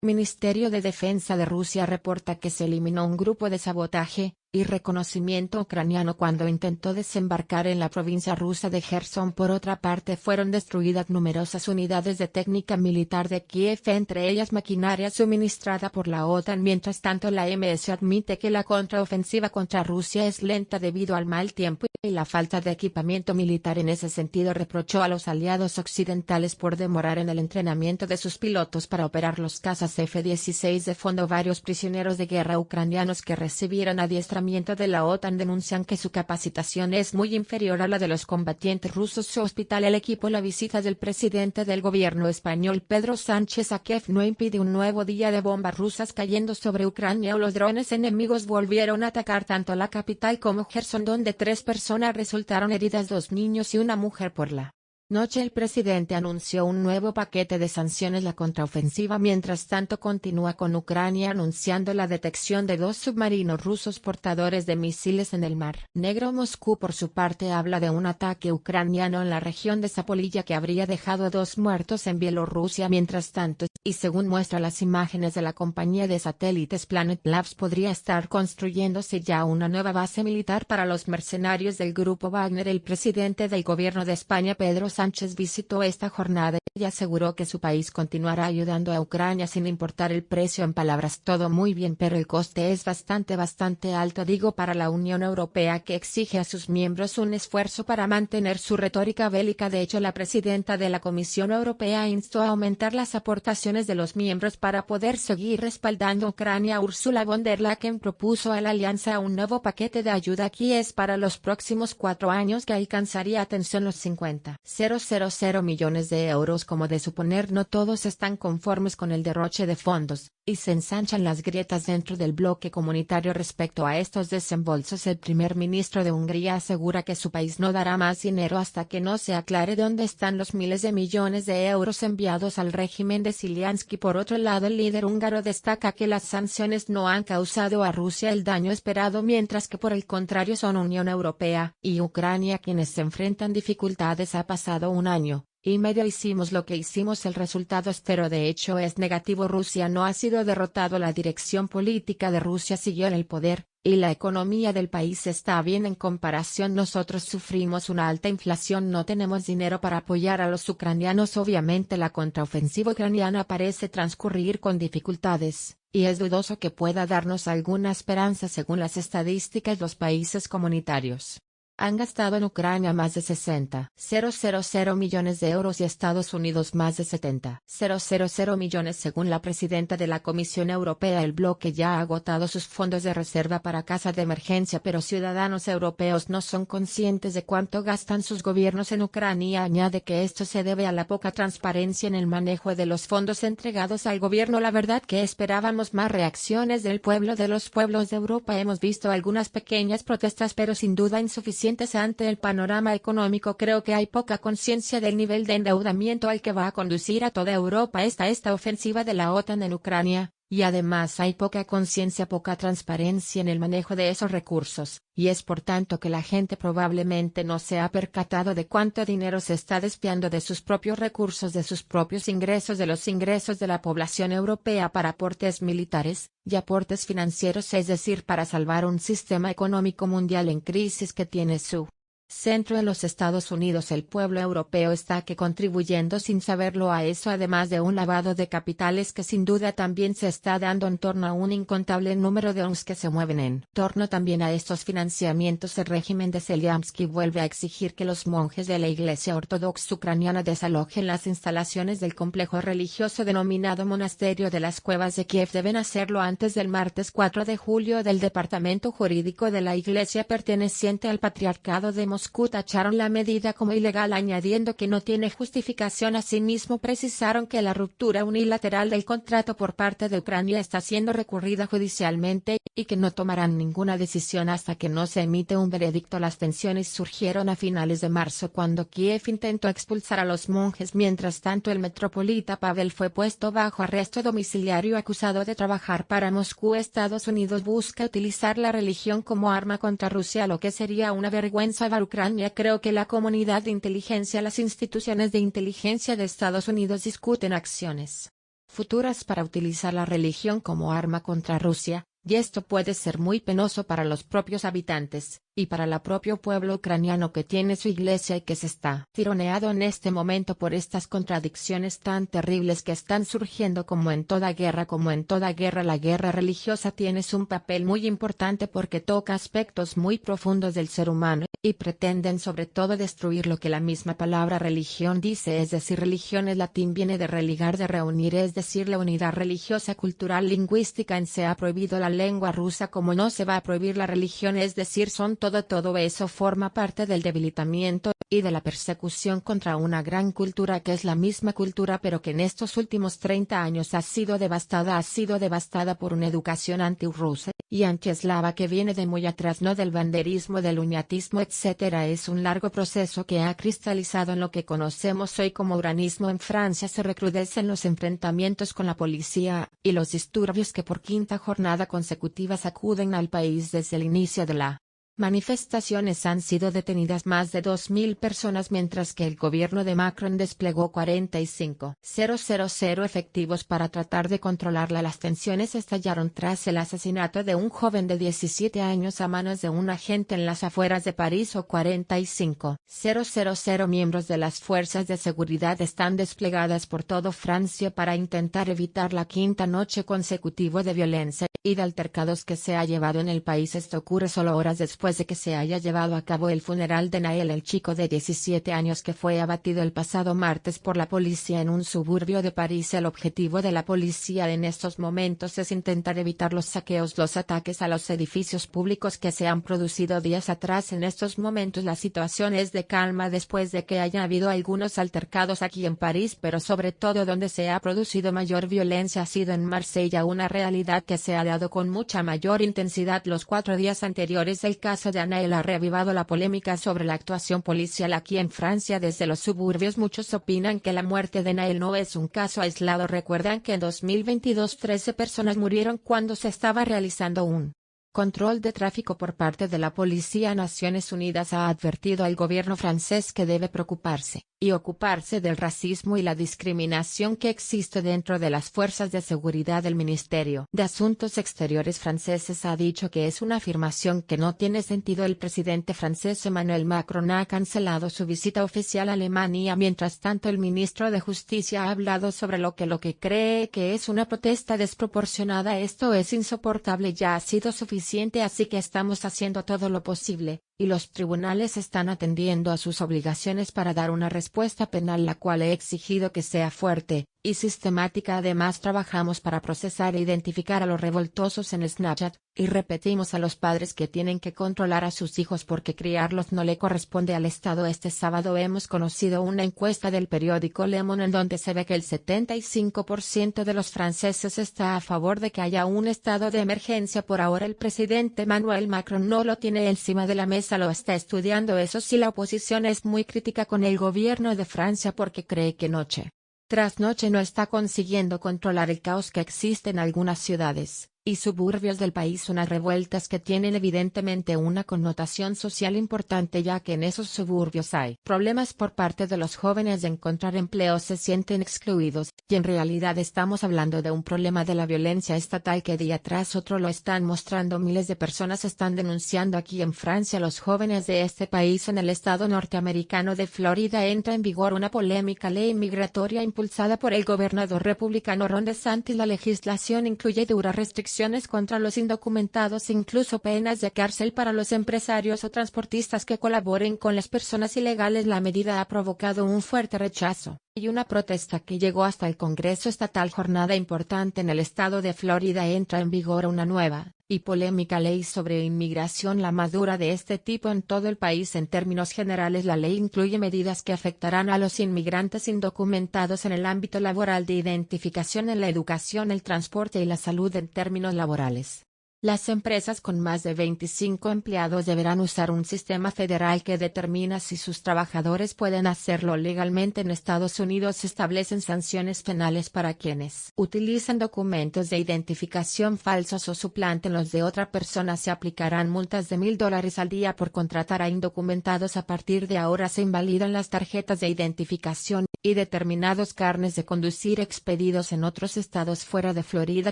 Ministerio de Defensa de Rusia reporta que se eliminó un grupo de sabotaje y reconocimiento ucraniano cuando intentó desembarcar en la provincia rusa de Gerson. Por otra parte, fueron destruidas numerosas unidades de técnica militar de Kiev, entre ellas maquinaria suministrada por la OTAN. Mientras tanto, la MS admite que la contraofensiva contra Rusia es lenta debido al mal tiempo y la falta de equipamiento militar. En ese sentido, reprochó a los aliados occidentales por demorar en el entrenamiento de sus pilotos para operar los cazas F-16 de fondo. Varios prisioneros de guerra ucranianos que recibieron adiestramiento de la OTAN denuncian que su capacitación es muy inferior a la de los combatientes rusos. Su hospital el equipo. La visita del presidente del gobierno español Pedro Sánchez a Kiev no impide un nuevo día de bombas rusas cayendo sobre Ucrania. Los drones enemigos volvieron a atacar tanto la capital como Gerson, donde 3 personas resultaron heridas, 2 niños y una mujer. Por la noche el presidente anunció un nuevo paquete de sanciones. La contraofensiva mientras tanto continúa, con Ucrania anunciando la detección de 2 submarinos rusos portadores de misiles en el Mar Negro. Moscú por su parte habla de un ataque ucraniano en la región de Zaporilla que habría dejado 2 muertos en Bielorrusia. Mientras tanto, y según muestra las imágenes de la compañía de satélites Planet Labs, podría estar construyéndose ya una nueva base militar para los mercenarios del grupo Wagner. El presidente del gobierno de España Pedro Sánchez visitó esta jornada y aseguró que su país continuará ayudando a Ucrania sin importar el precio. En palabras: todo muy bien, pero el coste es bastante alto, digo, para la Unión Europea, que exige a sus miembros un esfuerzo para mantener su retórica bélica. De hecho, la presidenta de la Comisión Europea instó a aumentar las aportaciones de los miembros para poder seguir respaldando a Ucrania. Ursula von der Leyen propuso a la alianza un nuevo paquete de ayuda a Kiev para los próximos 4 años que alcanzaría, atención, los 50,000 millones de euros. Como de suponer, no todos están conformes con el derroche de fondos, y se ensanchan las grietas dentro del bloque comunitario respecto a estos desembolsos. El primer ministro de Hungría asegura que su país no dará más dinero hasta que no se aclare dónde están los miles de millones de euros enviados al régimen de Zelensky. Por otro lado, el líder húngaro destaca que las sanciones no han causado a Rusia el daño esperado, mientras que por el contrario son Unión Europea y Ucrania quienes se enfrentan dificultades. Ha pasado 1 año y medio, hicimos lo que hicimos, el resultado espero de hecho es negativo. Rusia no ha sido derrotado, la dirección política de Rusia siguió en el poder, y la economía del país está bien en comparación. Nosotros sufrimos una alta inflación, no tenemos dinero para apoyar a los ucranianos. Obviamente la contraofensiva ucraniana parece transcurrir con dificultades, y es dudoso que pueda darnos alguna esperanza. Según las estadísticas, los países comunitarios han gastado en Ucrania más de 60,000 millones de euros y Estados Unidos más de 70,000 millones. Según la presidenta de la Comisión Europea, el bloque ya ha agotado sus fondos de reserva para caja de emergencia, pero ciudadanos europeos no son conscientes de cuánto gastan sus gobiernos en Ucrania. Añade que esto se debe a la poca transparencia en el manejo de los fondos entregados al gobierno. La verdad que esperábamos más reacciones del pueblo, de los pueblos de Europa. Hemos visto algunas pequeñas protestas, pero sin duda insuficientes ante el panorama económico. Creo que hay poca conciencia del nivel de endeudamiento al que va a conducir a toda Europa esta ofensiva de la OTAN en Ucrania, y además hay poca conciencia, poca transparencia en el manejo de esos recursos, y es por tanto que la gente probablemente no se ha percatado de cuánto dinero se está desviando de sus propios recursos, de sus propios ingresos, de los ingresos de la población europea para aportes militares y aportes financieros, es decir, para salvar un sistema económico mundial en crisis que tiene su centro en los Estados Unidos. El pueblo europeo está contribuyendo sin saberlo a eso, además de un lavado de capitales que sin duda también se está dando en torno a un incontable número de ONGs que se mueven en torno también a estos financiamientos. El régimen de Zelensky vuelve a exigir que los monjes de la Iglesia Ortodoxa Ucraniana desalojen las instalaciones del complejo religioso denominado Monasterio de las Cuevas de Kiev. Deben hacerlo antes del martes 4 de julio. Del departamento jurídico de la Iglesia perteneciente al Patriarcado de Moscú tacharon la medida como ilegal, añadiendo que no tiene justificación. Asimismo, precisaron que la ruptura unilateral del contrato por parte de Ucrania está siendo recurrida judicialmente, y que no tomarán ninguna decisión hasta que no se emite un veredicto. Las tensiones surgieron a finales de marzo cuando Kiev intentó expulsar a los monjes. Mientras tanto, el metropolita Pavel fue puesto bajo arresto domiciliario acusado de trabajar para Moscú. Estados Unidos busca utilizar la religión como arma contra Rusia, lo que sería una vergüenza para Ucrania. Creo que la comunidad de inteligencia, las instituciones de inteligencia de Estados Unidos discuten acciones futuras para utilizar la religión como arma contra Rusia, y esto puede ser muy penoso para los propios habitantes, y para el propio pueblo ucraniano que tiene su iglesia y que se está tironeado en este momento por estas contradicciones tan terribles que están surgiendo como en toda guerra. Como en toda guerra, la guerra religiosa tiene un papel muy importante porque toca aspectos muy profundos del ser humano, y pretenden sobre todo destruir lo que la misma palabra religión dice, es decir, religión es latín, viene de religar, de reunir, es decir, la unidad religiosa, cultural, lingüística. Se ha prohibido la lengua rusa, como no se va a prohibir la religión, es decir, todo eso forma parte del debilitamiento y de la persecución contra una gran cultura que es la misma cultura, pero que en estos últimos 30 años ha sido devastada por una educación antirrusa y antieslava que viene de muy atrás, no del banderismo, del uniatismo, etc. Es un largo proceso que ha cristalizado en lo que conocemos hoy como uranismo. En Francia se recrudecen los enfrentamientos con la policía, y los disturbios que por quinta jornada consecutiva sacuden al país desde el inicio de la manifestaciones. Han sido detenidas más de 2.000 personas, mientras que el gobierno de Macron desplegó 45.000 efectivos para tratar de controlarla. Las tensiones estallaron tras el asesinato de un joven de 17 años a manos de un agente en las afueras de París. 45.000 miembros de las fuerzas de seguridad están desplegadas por todo Francia para intentar evitar la quinta noche consecutiva de violencia y de altercados que se ha llevado en el país. Esto ocurre solo horas después de que se haya llevado a cabo el funeral de Nael, el chico de 17 años que fue abatido el pasado martes por la policía en un suburbio de París. El objetivo de la policía en estos momentos es intentar evitar los saqueos, los ataques a los edificios públicos que se han producido días atrás. En estos momentos la situación es de calma después de que haya habido algunos altercados aquí en París, pero sobre todo donde se ha producido mayor violencia ha sido en Marsella, una realidad que se ha dado con mucha mayor intensidad los 4 días anteriores. El caso de Nael ha reavivado la polémica sobre la actuación policial aquí en Francia. Desde los suburbios muchos opinan que la muerte de Nael no es un caso aislado. Recuerdan que en 2022 13 personas murieron cuando se estaba realizando un control de tráfico por parte de la policía. Naciones Unidas ha advertido al gobierno francés que debe preocuparse y ocuparse del racismo y la discriminación que existe dentro de las fuerzas de seguridad. El Ministerio de Asuntos Exteriores franceses ha dicho que es una afirmación que no tiene sentido. El presidente francés Emmanuel Macron ha cancelado su visita oficial a Alemania. Mientras tanto, el ministro de Justicia ha hablado sobre lo que cree que es una protesta desproporcionada. Esto es insoportable, ya ha sido suficiente, así que estamos haciendo todo lo posible, y los tribunales están atendiendo a sus obligaciones para dar una respuesta penal, la cual he exigido que sea fuerte y sistemática. Además, trabajamos para procesar e identificar a los revoltosos en Snapchat, y repetimos a los padres que tienen que controlar a sus hijos porque criarlos no le corresponde al Estado. Este sábado hemos conocido una encuesta del periódico Le Monde en donde se ve que el 75% de los franceses está a favor de que haya un estado de emergencia. Por ahora el presidente Emmanuel Macron no lo tiene encima de la mesa, lo está estudiando. Eso sí, la oposición es muy crítica con el gobierno de Francia porque cree que noche tras noche no está consiguiendo controlar el caos que existe en algunas ciudades y suburbios del país, unas revueltas que tienen evidentemente una connotación social importante, ya que en esos suburbios hay problemas por parte de los jóvenes de encontrar empleo, se sienten excluidos, y en realidad estamos hablando de un problema de la violencia estatal que día tras otro lo están mostrando. Miles de personas están denunciando. Aquí en Francia, los jóvenes de este país, en el estado norteamericano de Florida, entra en vigor una polémica ley migratoria impulsada por el gobernador republicano Ron DeSantis. La legislación incluye duras restricciones contra los indocumentados, incluso penas de cárcel para los empresarios o transportistas que colaboren con las personas ilegales. La medida ha provocado un fuerte rechazo y una protesta que llegó hasta el Congreso estatal. Jornada importante en el estado de Florida, entra en vigor una nueva y polémica ley sobre inmigración, la más dura de este tipo en todo el país. En términos generales, la ley incluye medidas que afectarán a los inmigrantes indocumentados en el ámbito laboral, de identificación, en la educación, el transporte y la salud en términos laborales. Las empresas con más de 25 empleados deberán usar un sistema federal que determina si sus trabajadores pueden hacerlo legalmente en Estados Unidos. Se establecen sanciones penales para quienes utilizan documentos de identificación falsos o suplanten los de otra persona. Se aplicarán multas de $1,000 al día por contratar a indocumentados. A partir de ahora se invalidan las tarjetas de identificación y determinados carnes de conducir expedidos en otros estados fuera de Florida.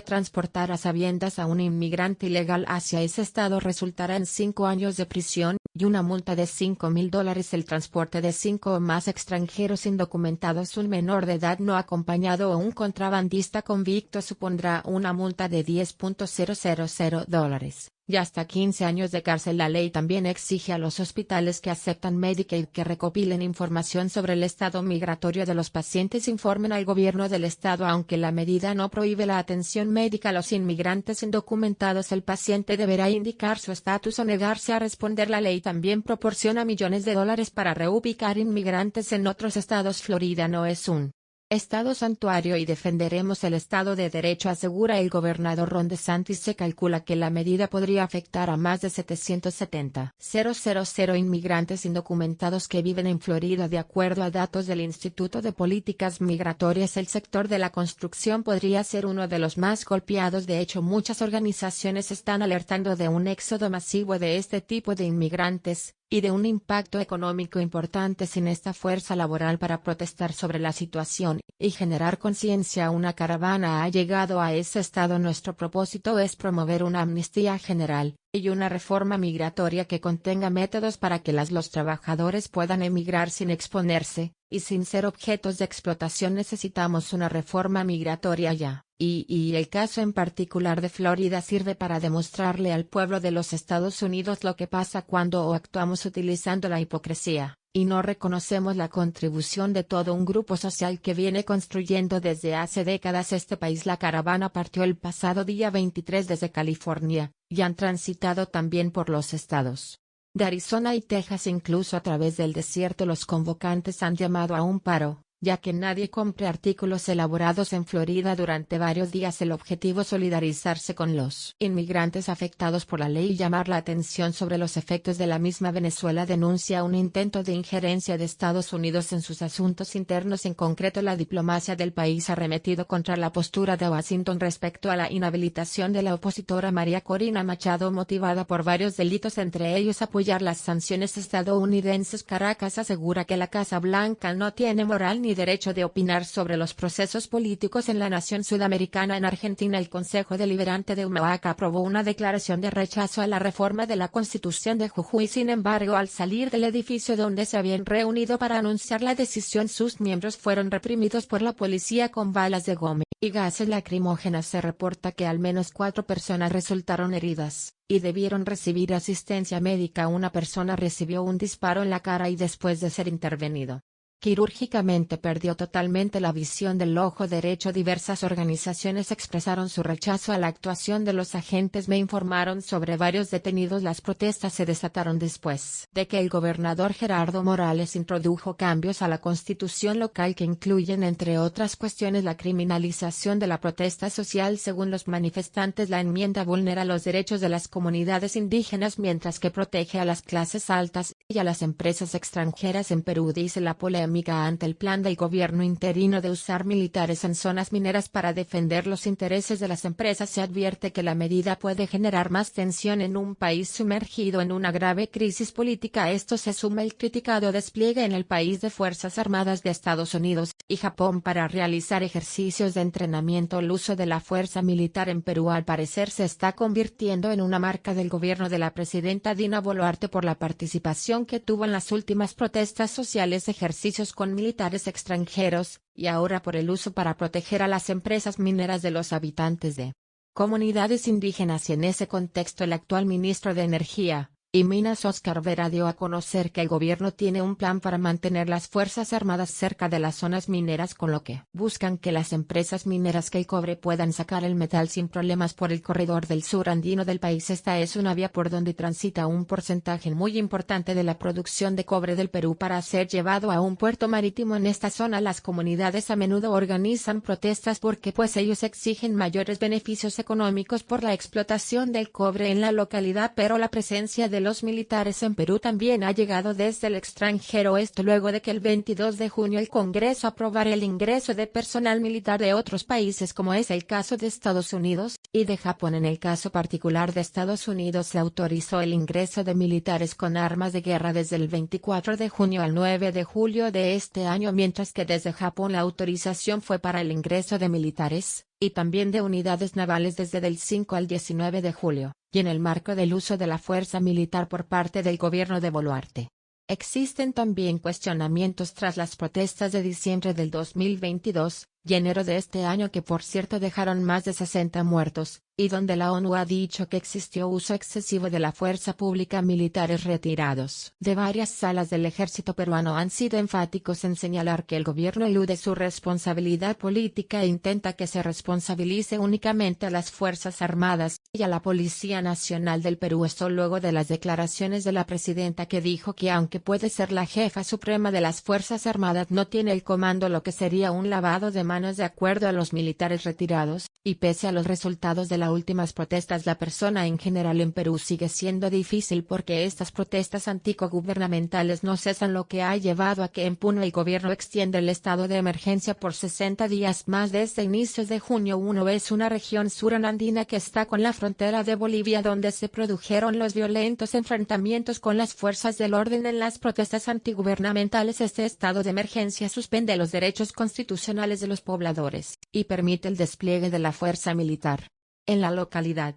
Transportar a sabiendas a un inmigrante ilegal hacia ese estado resultará en 5 años de prisión y una multa de $5,000. El transporte de 5 o más extranjeros indocumentados, un menor de edad no acompañado o un contrabandista convicto supondrá una multa de $10,000 y hasta 15 años de cárcel. La ley también exige a los hospitales que aceptan Medicaid que recopilen información sobre el estado migratorio de los pacientes. Informen al gobierno del estado. Aunque la medida no prohíbe la atención médica a los inmigrantes indocumentados, el paciente deberá indicar su estatus o negarse a responder. La ley también proporciona millones de dólares para reubicar inmigrantes en otros estados. Florida no es un estado santuario y defenderemos el Estado de Derecho, asegura el gobernador Ron DeSantis. Se calcula que la medida podría afectar a más de 770,000 inmigrantes indocumentados que viven en Florida. De acuerdo a datos del Instituto de Políticas Migratorias, el sector de la construcción podría ser uno de los más golpeados. De hecho, muchas organizaciones están alertando de un éxodo masivo de este tipo de inmigrantes y de un impacto económico importante sin esta fuerza laboral para protestar sobre la situación y generar conciencia. Una caravana ha llegado a ese estado. Nuestro propósito es promover una amnistía general y una reforma migratoria que contenga métodos para que los trabajadores puedan emigrar sin exponerse y sin ser objetos de explotación. Necesitamos una reforma migratoria ya. Y el caso en particular de Florida sirve para demostrarle al pueblo de los Estados Unidos lo que pasa cuando actuamos utilizando la hipocresía, y no reconocemos la contribución de todo un grupo social que viene construyendo desde hace décadas este país. La caravana partió el pasado día 23 desde California, y han transitado también por los estados de Arizona y Texas. Incluso a través del desierto. Los convocantes han llamado a un paro, ya que nadie compre artículos elaborados en Florida durante varios días. El objetivo: solidarizarse con los inmigrantes afectados por la ley y llamar la atención sobre los efectos de la misma. Venezuela denuncia un intento de injerencia de Estados Unidos en sus asuntos internos. En concreto, la diplomacia del país ha arremetido contra la postura de Washington respecto a la inhabilitación de la opositora María Corina Machado, motivada por varios delitos, entre ellos apoyar las sanciones estadounidenses. Caracas asegura que la Casa Blanca no tiene moral ni derecho de opinar sobre los procesos políticos en la nación sudamericana. En Argentina, el Consejo Deliberante de Humahuaca aprobó una declaración de rechazo a la reforma de la Constitución de Jujuy. Sin embargo, al salir del edificio donde se habían reunido para anunciar la decisión, sus miembros fueron reprimidos por la policía con balas de goma y gases lacrimógenas. Se reporta que al menos 4 personas resultaron heridas y debieron recibir asistencia médica. Una persona recibió un disparo en la cara y, después de ser intervenido quirúrgicamente, perdió totalmente la visión del ojo derecho. Diversas organizaciones expresaron su rechazo a la actuación de los agentes. Me informaron sobre varios detenidos. Las protestas se desataron después de que el gobernador Gerardo Morales introdujo cambios a la constitución local que incluyen, entre otras cuestiones, la criminalización de la protesta social. Según los manifestantes, la enmienda vulnera los derechos de las comunidades indígenas, mientras que protege a las clases altas y a las empresas extranjeras en Perú. Dice la polémica ante el plan del gobierno interino de usar militares en zonas mineras para defender los intereses de las empresas. Se advierte que la medida puede generar más tensión en un país sumergido en una grave crisis política. A esto se suma el criticado despliegue en el país de Fuerzas Armadas de Estados Unidos y Japón para realizar ejercicios de entrenamiento. El uso de la fuerza militar en Perú al parecer se está convirtiendo en una marca del gobierno de la presidenta Dina Boluarte por la participación que tuvo en las últimas protestas sociales, ejercicios con militares extranjeros, y ahora por el uso para proteger a las empresas mineras de los habitantes de comunidades indígenas. Y en ese contexto, el actual ministro de Energía y Minas Óscar Vera dio a conocer que el gobierno tiene un plan para mantener las Fuerzas Armadas cerca de las zonas mineras, con lo que buscan que las empresas mineras que el cobre puedan sacar el metal sin problemas por el corredor del sur andino del país. Esta es una vía por donde transita un porcentaje muy importante de la producción de cobre del Perú para ser llevado a un puerto marítimo. En esta zona las comunidades a menudo organizan protestas porque ellos exigen mayores beneficios económicos por la explotación del cobre en la localidad, pero la presencia de los militares en Perú también ha llegado desde el extranjero, esto luego de que el 22 de junio el Congreso aprobara el ingreso de personal militar de otros países, como es el caso de Estados Unidos y de Japón. En el caso particular de Estados Unidos se autorizó el ingreso de militares con armas de guerra desde el 24 de junio al 9 de julio de este año, mientras que desde Japón la autorización fue para el ingreso de militares y también de unidades navales desde del 5 al 19 de julio, y en el marco del uso de la fuerza militar por parte del gobierno de Boluarte. Existen también cuestionamientos tras las protestas de diciembre del 2022 y enero de este año, que por cierto dejaron más de 60 muertos, y donde la ONU ha dicho que existió uso excesivo de la fuerza pública. Militares retirados de varias salas del ejército peruano han sido enfáticos en señalar que el gobierno elude su responsabilidad política e intenta que se responsabilice únicamente a las Fuerzas Armadas y a la Policía Nacional del Perú. Esto luego de las declaraciones de la presidenta, que dijo que aunque puede ser la jefa suprema de las Fuerzas Armadas, no tiene el comando, lo que sería un lavado de manos de acuerdo a los militares retirados, y pese a los resultados de las últimas protestas, la persona en general en Perú sigue siendo difícil porque estas protestas anticogubernamentales no cesan, lo que ha llevado a que en Puno el gobierno extienda el estado de emergencia por 60 días más desde inicios de junio. Puno es una región surandina que está con la frontera de Bolivia, donde se produjeron los violentos enfrentamientos con las fuerzas del orden en las protestas antigubernamentales. Este estado de emergencia suspende los derechos constitucionales de los pobladores y permite el despliegue de la fuerza militar. En la localidad,